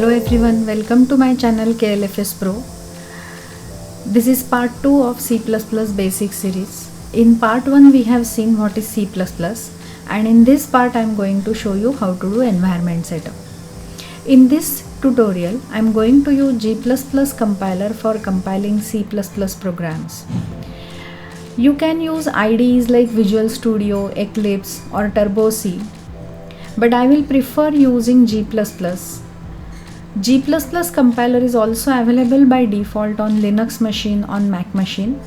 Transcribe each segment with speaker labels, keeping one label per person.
Speaker 1: Hello everyone, welcome to my channel KLFS Pro. This is part 2 of C++ basic series. In part 1 we have seen what is C++, and in this part I am going to show you how to do environment setup. In this tutorial I am going to use G++ compiler for compiling C++ programs. You can use IDEs like Visual Studio, Eclipse or Turbo C, but I will prefer using G++. G++ compiler is also available by default on Linux machine, on Mac machine.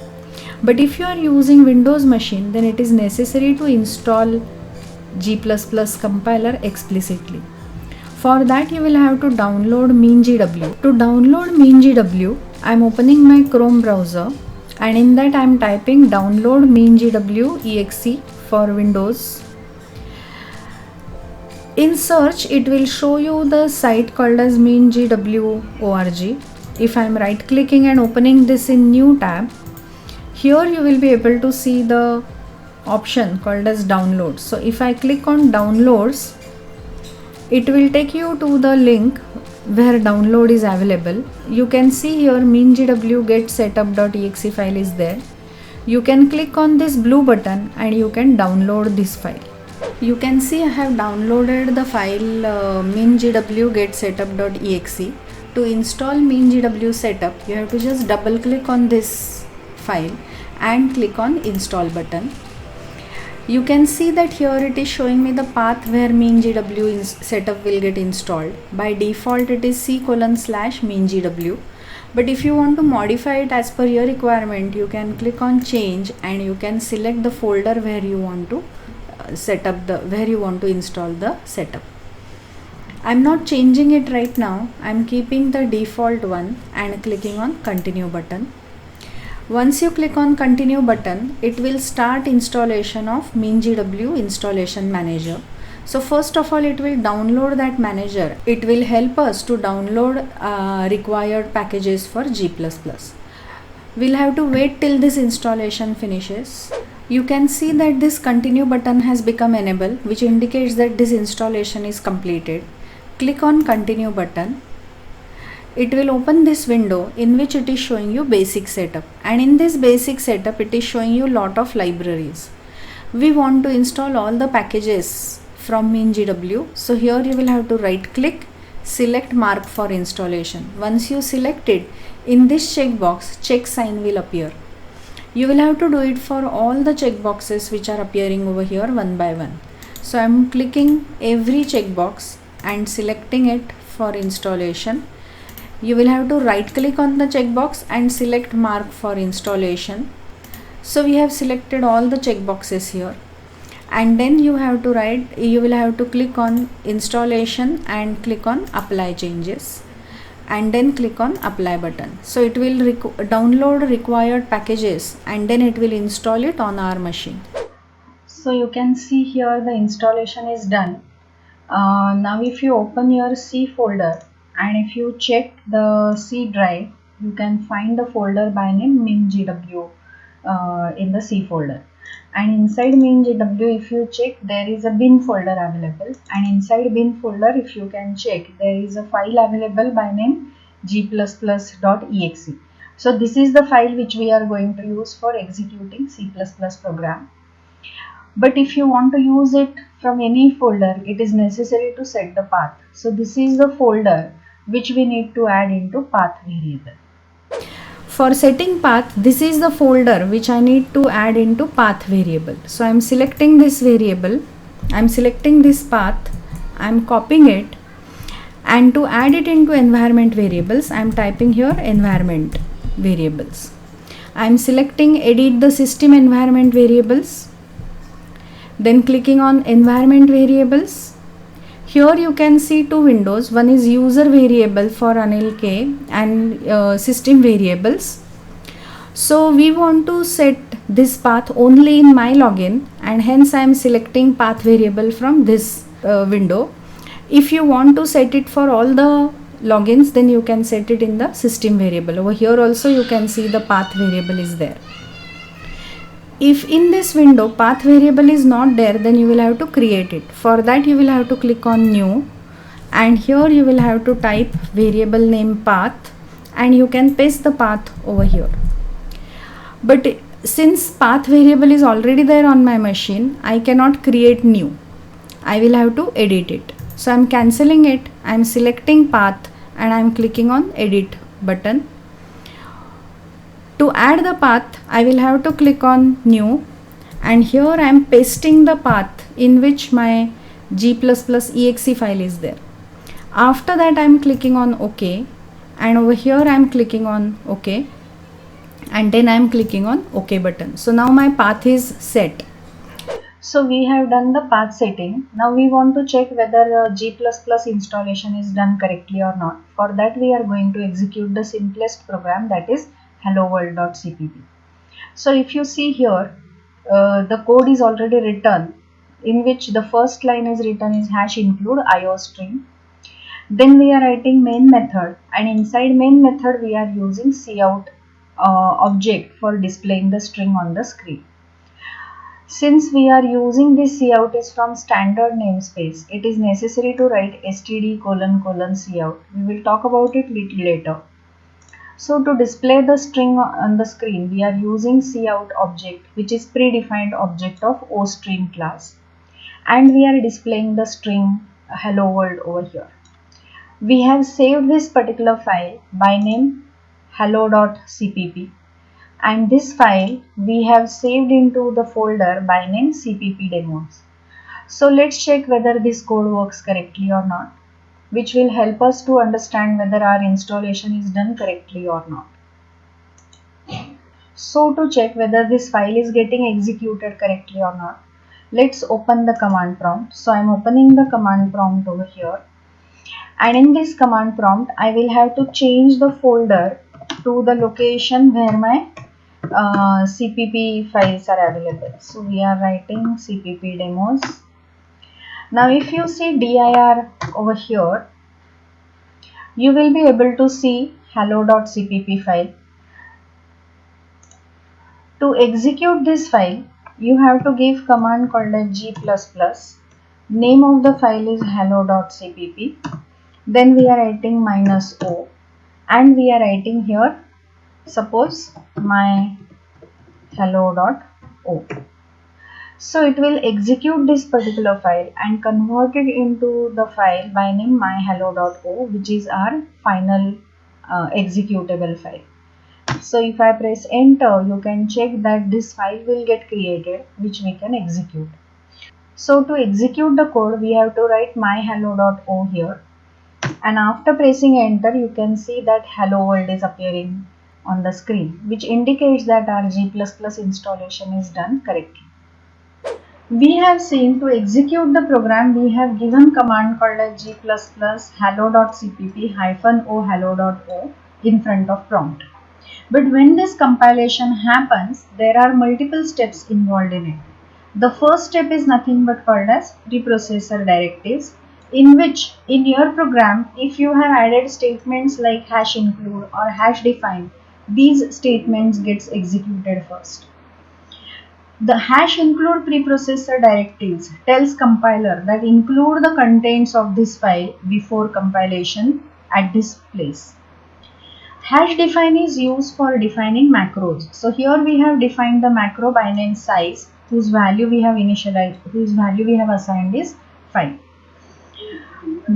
Speaker 1: But if you are using Windows machine, then it is necessary to install G++ compiler explicitly. For that you will have to download MinGW. To download MinGW, I am opening my Chrome browser and in that I am typing download MinGW exe for Windows. In search, it will show you the site called as mingw.org. If I am right clicking and opening this in new tab, here you will be able to see the option called as downloads. So if I click on downloads, it will take you to the link where download is available. You can see here mingw getsetup.exe file is there. You can click on this blue button and you can download this file. You can see I have downloaded the file mingw getsetup.exe. To install mingw setup, you have to just double click on this file and click on install button. You can see that here it is showing me the path where mingw setup will get installed. By default it is c:/mingw. But if you want to modify it as per your requirement, you can click on change and you can select the folder where you want to install the setup. I'm not changing it right now. I'm keeping the default one and clicking on continue button. Once you click on continue button, it will start installation of mingw installation manager. So first of all, it will download that manager. It will help us to download required packages for G++. We'll have to wait till this installation finishes. You can see that this continue button has become enabled, which indicates that this installation is completed. Click on continue button. It will open this window in which it is showing you basic setup, and in this basic setup it is showing you lot of libraries. We want to install all the packages from mingw, so here you will have to right click, select mark for installation. Once you select it, in this checkbox check sign will appear. You will have to do it for all the checkboxes which are appearing over here one by one. So I am clicking every checkbox and selecting it for installation. You will have to right click on the checkbox and select mark for installation. So we have selected all the checkboxes here, and then you will have to click on installation and click on apply changes, and then click on apply button. So it will download required packages and then it will install it on our machine. So you can see here the installation is done. Now if you open your C folder and if you check the C drive, you can find the folder by name mingw in the C folder. And inside mingw, if you check, there is a bin folder available, and inside bin folder, if you can check, there is a file available by name g++.exe. So this is the file which we are going to use for executing C++ program. But if you want to use it from any folder, it is necessary to set the path. So this is the folder which we need to add into path variable. For setting path, this is the folder which I need to add into path variable. So I am selecting this variable, I am selecting this path, I am copying it, and to add it into environment variables, I am typing here environment variables. I am selecting edit the system environment variables, then clicking on environment variables. Here you can see two windows. One is user variable for Anil K and system variables. So we want to set this path only in my login, and hence I am selecting path variable from this window. If you want to set it for all the logins, then you can set it in the system variable. Over here also you can see the path variable is there. If in this window path variable is not there, then you will have to create it. For that you will have to click on new and here you will have to type variable name path, and you can paste the path over here. But since path variable is already there on my machine, I cannot create new. I will have to edit it. So I'm cancelling it. I'm selecting path and I'm clicking on edit button. To add the path, I will have to click on new, and here I am pasting the path in which my g++exe file is there. After that I am clicking on OK, and over here I am clicking on OK, and then I am clicking on OK button. So now my path is set. So we have done the path setting. Now we want to check whether g++ installation is done correctly or not. For that we are going to execute the simplest program, that is helloworld.cpp. So if you see here, the code is already written, in which the first line is written is #include iostring. Then we are writing main method, and inside main method we are using cout object for displaying the string on the screen. Since we are using this cout is from standard namespace, it is necessary to write std::cout. We will talk about it little later. So to display the string on the screen, we are using cout object, which is predefined object of ostream class, and we are displaying the string hello world over here. We have saved this particular file by name hello.cpp, and this file we have saved into the folder by name cppdemos. So let's check whether this code works correctly or not, which will help us to understand whether our installation is done correctly or not. So to check whether this file is getting executed correctly or not, let's open the command prompt. So I'm opening the command prompt over here, and in this command prompt I will have to change the folder to the location where my CPP files are available. So we are writing CPP demos. Now if you see dir over here, you will be able to see hello.cpp file. To execute this file, you have to give command called as g++. Name of the file is hello.cpp. Then we are writing -o, and we are writing here, suppose my hello.o. So it will execute this particular file and convert it into the file by name myhello.o, which is our final executable file. So if I press enter, you can check that this file will get created, which we can execute. So to execute the code, we have to write myhello.o here, and after pressing enter, you can see that hello world is appearing on the screen, which indicates that our g++ installation is done correctly. We have seen to execute the program, we have given command called as g++ hello.cpp -o hello.o in front of prompt. But when this compilation happens, there are multiple steps involved in it. The first step is nothing but called as preprocessor directives, in which in your program, if you have added statements like #include or #define, these statements gets executed first. The #include preprocessor directives tells compiler that include the contents of this file before compilation at this place. #define is used for defining macros. So here we have defined the macro by name size, whose value we have assigned is 5.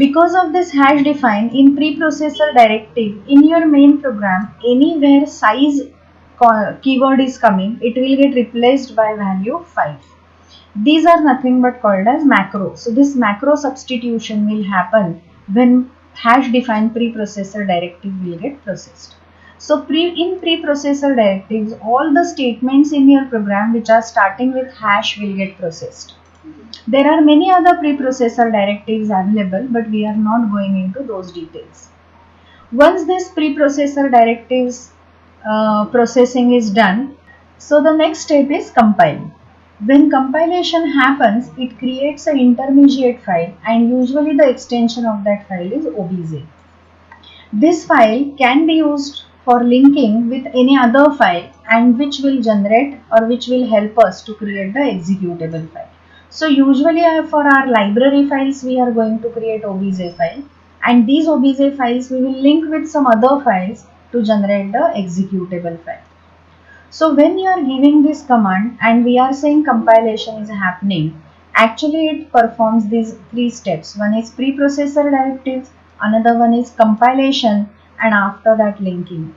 Speaker 1: Because of this #define in preprocessor directive, in your main program, anywhere size keyword is coming, it will get replaced by value 5. These are nothing but called as macro. So this macro substitution will happen when #define preprocessor directive will get processed. So in preprocessor directives, all the statements in your program which are starting with # will get processed. There are many other preprocessor directives available, but we are not going into those details. Once this preprocessor directives processing is done, so the next step is compile. When compilation happens, it creates an intermediate file, and usually the extension of that file is obj. This file can be used for linking with any other file, and which will generate or which will help us to create the executable file. So usually for our library files we are going to create obj file, and these obj files we will link with some other files to generate the executable file. So when you are giving this command and we are saying compilation is happening, actually it performs these three steps. One is preprocessor directives, another one is compilation, and after that linking.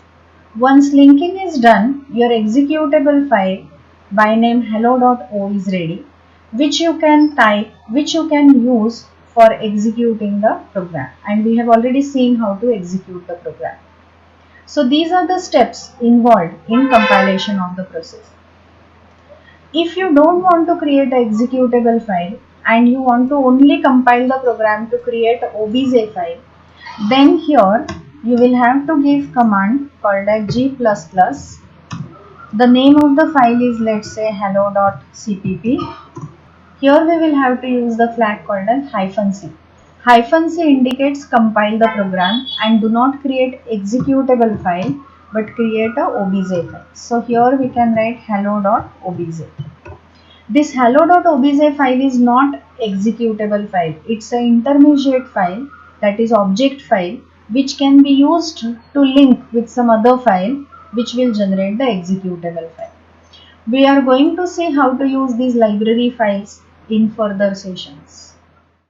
Speaker 1: Once linking is done, your executable file by name hello.o is ready, which you can type, which you can use for executing the program. And we have already seen how to execute the program. So these are the steps involved in compilation of the process. If you don't want to create an executable file and you want to only compile the program to create an obj file, then here you will have to give command called as g++. The name of the file is, let's say, hello.cpp. Here we will have to use the flag called as -c. -c indicates compile the program and do not create executable file but create a obj file. So here we can write hello.obj. This hello.obj file is not executable file. It's an intermediate file, that is object file, which can be used to link with some other file which will generate the executable file. We are going to see how to use these library files in further sessions.